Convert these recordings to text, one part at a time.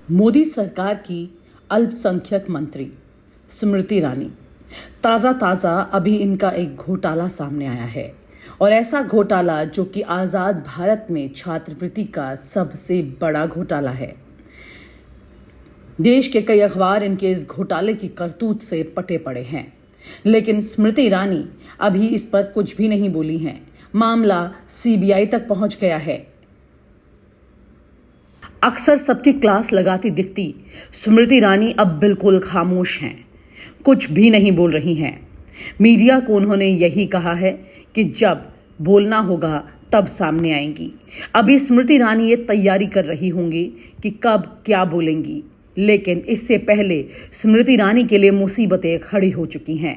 मोदी सरकार की अल्पसंख्यक मंत्री स्मृति ईरानी, ताज़ा अभी इनका एक घोटाला सामने आया है। और ऐसा घोटाला जो कि आज़ाद भारत में छात्रवृत्ति का सबसे बड़ा घोटाला है। देश के कई अखबार इनके इस घोटाले की करतूत से पटे पड़े हैं, लेकिन स्मृति ईरानी अभी इस पर कुछ भी नहीं बोली हैं। मामला सीबीआई तक पहुंच गया है। अक्सर सबकी क्लास लगाती दिखती स्मृति ईरानी अब बिल्कुल खामोश हैं, कुछ भी नहीं बोल रही हैं। मीडिया को उन्होंने यही कहा है कि जब बोलना होगा तब सामने आएंगी। अभी स्मृति ईरानी ये तैयारी कर रही होंगी कि कब क्या बोलेंगी, लेकिन इससे पहले स्मृति ईरानी के लिए मुसीबतें खड़ी हो चुकी हैं।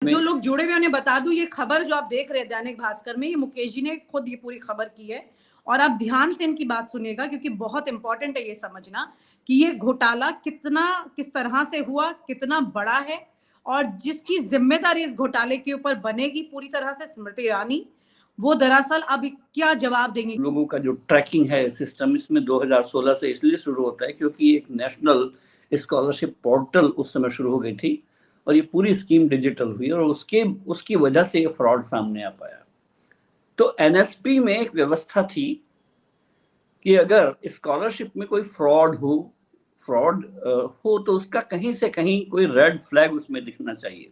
जो लोग जुड़े हुए उन्हें बता दूं, ये खबर जो आप देख रहे हैं दैनिक भास्कर में, ये मुकेश जी ने खुद ये पूरी खबर की है। और आप ध्यान से इनकी बात सुनिएगा, क्योंकि बहुत इंपॉर्टेंट है ये समझना कि ये घोटाला किस तरह से हुआ, कितना बड़ा है, और जिसकी जिम्मेदारी इस घोटाले के ऊपर बनेगी पूरी तरह से स्मृति ईरानी, वो दरअसल अब क्या जवाब देंगे। लोगों का जो ट्रैकिंग है सिस्टम, इसमें 2016 से इसलिए शुरू होता है क्योंकि एक नेशनल स्कॉलरशिप पोर्टल उस समय शुरू हो गई थी और ये पूरी स्कीम डिजिटल हुई और उसकी वजह से ये फ्रॉड सामने आ पाया। तो एनएसपी में एक व्यवस्था थी कि अगर स्कॉलरशिप में कोई फ्रॉड हो तो उसका कहीं से कहीं कोई रेड फ्लैग उसमें दिखना चाहिए।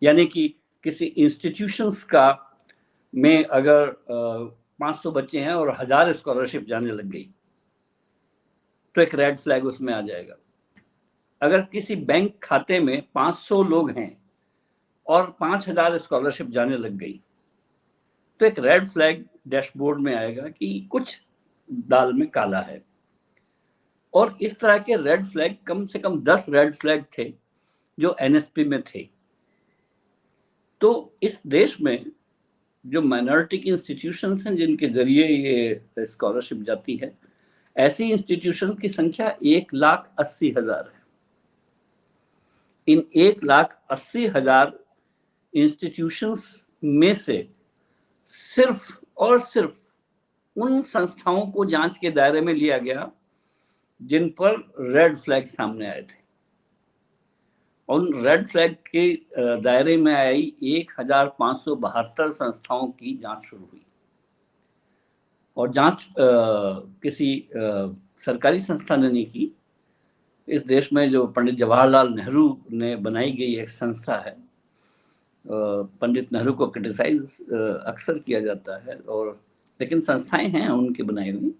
यानी कि किसी इंस्टीट्यूशंस का में अगर 500 बच्चे हैं और 1000 स्कॉलरशिप जाने लग गई तो एक रेड फ्लैग उसमें आ जाएगा। अगर किसी बैंक खाते में 500 लोग हैं और 5000 स्कॉलरशिप जाने लग गई तो एक रेड फ्लैग डैशबोर्ड में आएगा कि कुछ दाल में काला है। और इस तरह के रेड फ्लैग, कम से कम 10 रेड फ्लैग थे जो एनएसपी में थे। तो इस देश में जो माइनॉरिटी की इंस्टीट्यूशंस हैं जिनके जरिए ये स्कॉलरशिप जाती है, ऐसी इंस्टीट्यूशन की संख्या 1,80,000 है। इन 1,80,000 इंस्टीट्यूशंस में से सिर्फ और सिर्फ उन संस्थाओं को जांच के दायरे में लिया गया जिन पर रेड फ्लैग सामने आए थे। उन रेड फ्लैग के दायरे में आई 1,572 संस्थाओं की जांच शुरू हुई। और जांच किसी सरकारी संस्था ने नहीं की। इस देश में जो पंडित जवाहरलाल नेहरू ने बनाई गई एक संस्था है, पंडित नेहरू को क्रिटिसाइज अक्सर किया जाता है, और लेकिन संस्थाएं हैं उनकी बनाई हुई।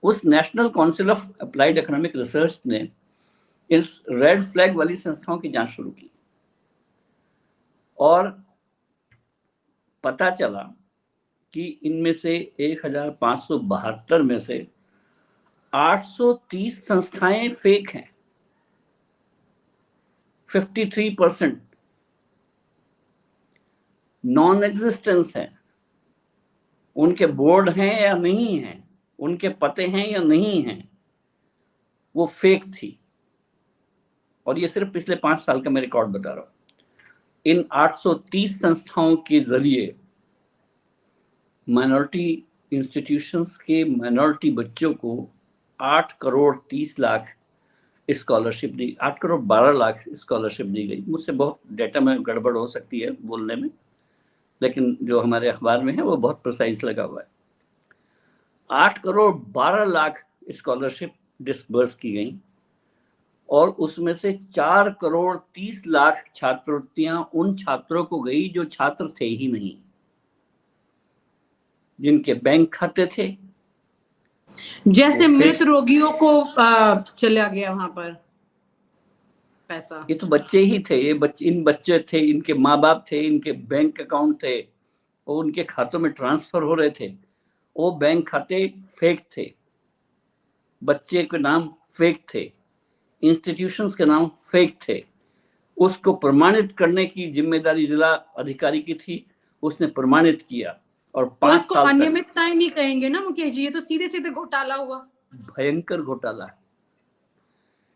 उस national council of applied economic research ने इस रेड फ्लैग वाली संस्थाओं की जांच शुरू की और पता चला कि इनमें से 1,572 में से 830 संस्थाएं फेक हैं। 53% नॉन एग्जिस्टेंस है। उनके बोर्ड हैं या नहीं हैं, उनके पते हैं या नहीं हैं, वो फेक थी। और ये सिर्फ पिछले 5 साल का मैं रिकॉर्ड बता रहा हूं। इन 830 संस्थाओं के जरिए माइनॉरिटी इंस्टीट्यूशंस के माइनॉरिटी बच्चों को 8 करोड़ 30 लाख स्कॉलरशिप दी, 8 करोड़ 12 लाख स्कॉलरशिप दी गई। मुझसे बहुत डेटा में गड़बड़ हो सकती है बोलने में, लेकिन जो हमारे अखबार में है वो बहुत प्रिसाइज लगा हुआ है। 8 करोड़ 12 लाख स्कॉलरशिप डिसबर्स की गई और उसमें से 4 करोड़ 30 लाख छात्रवृत्तियां उन छात्रों को गई जो छात्र थे ही नहीं, जिनके बैंक खाते थे। जैसे मृत रोगियों को चला गया वहां पर पैसा। ये तो बच्चे ही थे, इन बच्चे थे, इनके माँ बाप थे, इनके बैंक अकाउंट थे, वो उनके खातों में ट्रांसफर हो रहे थे। वो बैंक खाते फेक थे, बच्चे के नाम फेक थे, इंस्टीट्यूशंस के नाम फेक थे। उसको प्रमाणित करने की जिम्मेदारी जिला अधिकारी की थी, उसने प्रमाणित किया। और 5 साल तक अनियमितताएं नहीं कहेंगे ना मुकेश जी, ये तो सीधे सीधे घोटाला हुआ। भयंकर घोटाला है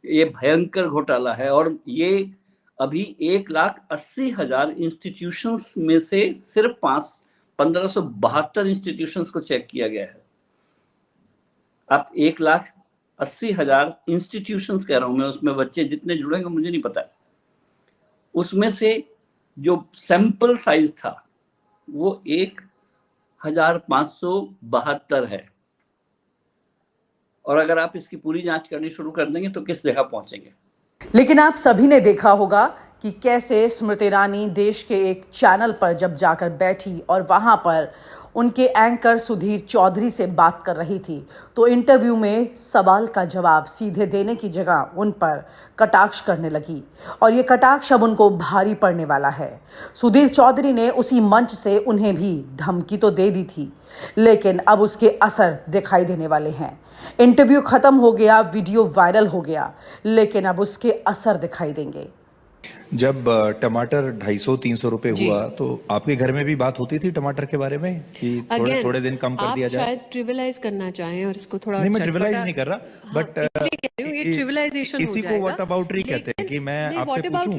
ये, भयंकर घोटाला है। और ये अभी 1,80,000 इंस्टीट्यूशंस में से सिर्फ 1572 इंस्टीट्यूशंस को चेक किया गया है। आप 1 लाख 80,000 इंस्टीट्यूशंस कह रहा हूं मैं, उसमें बच्चे जितने जुड़ेंगे मुझे नहीं पता, उसमें से जो सैंपल साइज था वो 1,572 है। और अगर आप इसकी पूरी जांच करनी शुरू कर देंगे तो किस जगह पहुंचेंगे। लेकिन आप सभी ने देखा होगा कि कैसे स्मृति ईरानी देश के एक चैनल पर जब जाकर बैठी और वहां पर उनके एंकर सुधीर चौधरी से बात कर रही थी, तो इंटरव्यू में सवाल का जवाब सीधे देने की जगह उन पर कटाक्ष करने लगी और ये कटाक्ष अब उनको भारी पड़ने वाला है। सुधीर चौधरी ने उसी मंच से उन्हें भी धमकी तो दे दी थी, लेकिन अब उसके असर दिखाई देने वाले हैं। इंटरव्यू खत्म हो गया, वीडियो वायरल हो गया, लेकिन अब उसके असर दिखाई देंगे। जब टमाटर 250-300 रुपए हुआ तो आपके घर में भी बात होती थी टमाटर के बारे में कि थोड़े दिन कम कर दिया जाए? आप शायद ट्रिविलाइज करना चाहें और इसको थोड़ा नहीं, मैं ट्रिविलाइज नहीं कर रहा, बट ये ट्रिविलाइजेशन हो इसी को व्हाट अबाउटरी कहते हैं कि मैं आपसे पूछूं,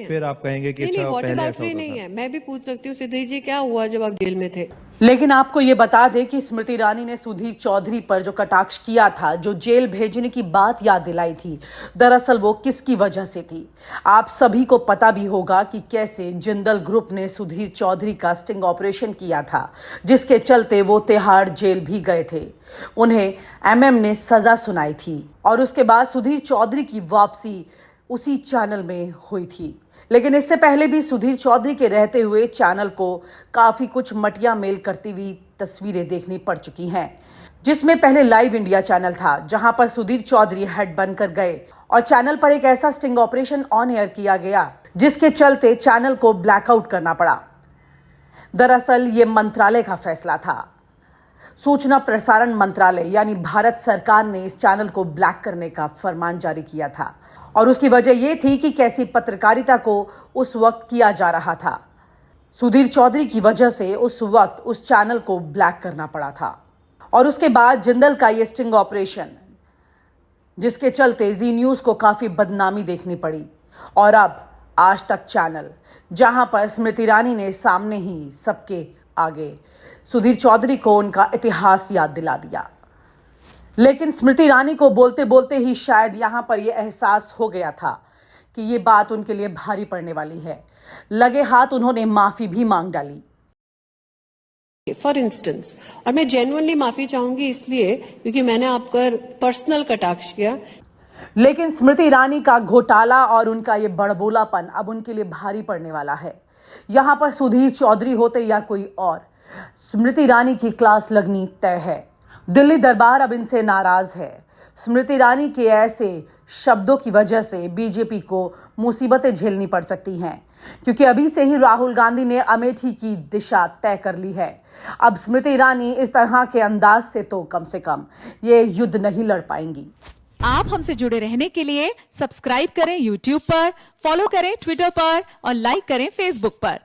फिर आप कहेंगे कि अच्छा पहले ऐसा होता नहीं है। मैं भी पूछ सकती हूँ सुधीर जी, क्या हुआ जब आप जेल में थे? लेकिन आपको ये बता दें कि स्मृति ईरानी ने सुधीर चौधरी पर जो कटाक्ष किया था, जो जेल भेजने की बात याद दिलाई थी, दरअसल वो किसकी वजह से थी। आप सभी को पता भी होगा कि कैसे जिंदल ग्रुप ने सुधीर चौधरी का स्टिंग ऑपरेशन किया था, जिसके चलते वो तिहाड़ जेल भी गए थे। उन्हें एमएम ने सजा सुनाई थी और उसके बाद सुधीर चौधरी की वापसी उसी चैनल में हुई थी। लेकिन इससे पहले भी सुधीर चौधरी के रहते हुए चैनल को काफी कुछ मटिया मेल करती हुई तस्वीरें देखनी पड़ चुकी हैं, जिसमें पहले लाइव इंडिया चैनल था, जहां पर सुधीर चौधरी हेड बनकर गए और चैनल पर एक ऐसा स्टिंग ऑपरेशन ऑन एयर किया गया जिसके चलते चैनल को ब्लैकआउट करना पड़ा। दरअसल ये मंत्रालय का फैसला था। सूचना प्रसारण मंत्रालय यानी भारत सरकार ने इस चैनल को ब्लैक करने का फरमान जारी किया था और उसकी वजह यह थी कि कैसी पत्रकारिता को उस वक्त किया जा रहा था। सुधीर चौधरी की वजह से उस वक्त उस चैनल को ब्लैक करना पड़ा था और उसके बाद जिंदल का ये स्टिंग ऑपरेशन, जिसके चलते जी न्यूज को काफी बदनामी देखनी पड़ी और अब आज तक चैनल, जहां पर स्मृति ईरानी ने सामने ही सबके आगे सुधीर चौधरी को उनका इतिहास याद दिला दिया। लेकिन स्मृति ईरानी को बोलते बोलते ही शायद यहां पर यह एहसास हो गया था कि ये बात उनके लिए भारी पड़ने वाली है। लगे हाथ उन्होंने माफी भी मांग डाली। फॉर इंस्टेंस, और मैं जेन्युइनली माफी चाहूंगी इसलिए क्योंकि मैंने आप पर पर्सनल कटाक्ष किया। लेकिन स्मृति ईरानी का घोटाला और उनका ये बड़बोलापन अब उनके लिए भारी पड़ने वाला है। यहां पर सुधीर चौधरी होते या कोई और, स्मृति ईरानी की क्लास लगनी तय है। दिल्ली दरबार अब इनसे नाराज है। स्मृति ईरानी के ऐसे शब्दों की वजह से बीजेपी को मुसीबतें झेलनी पड़ सकती हैं, क्योंकि अभी से ही राहुल गांधी ने अमेठी की दिशा तय कर ली है। अब स्मृति ईरानी इस तरह के अंदाज से तो कम से कम ये युद्ध नहीं लड़ पाएंगी। आप हमसे जुड़े रहने के लिए सब्सक्राइब करें YouTube पर, फॉलो करें Twitter पर और लाइक करें Facebook पर।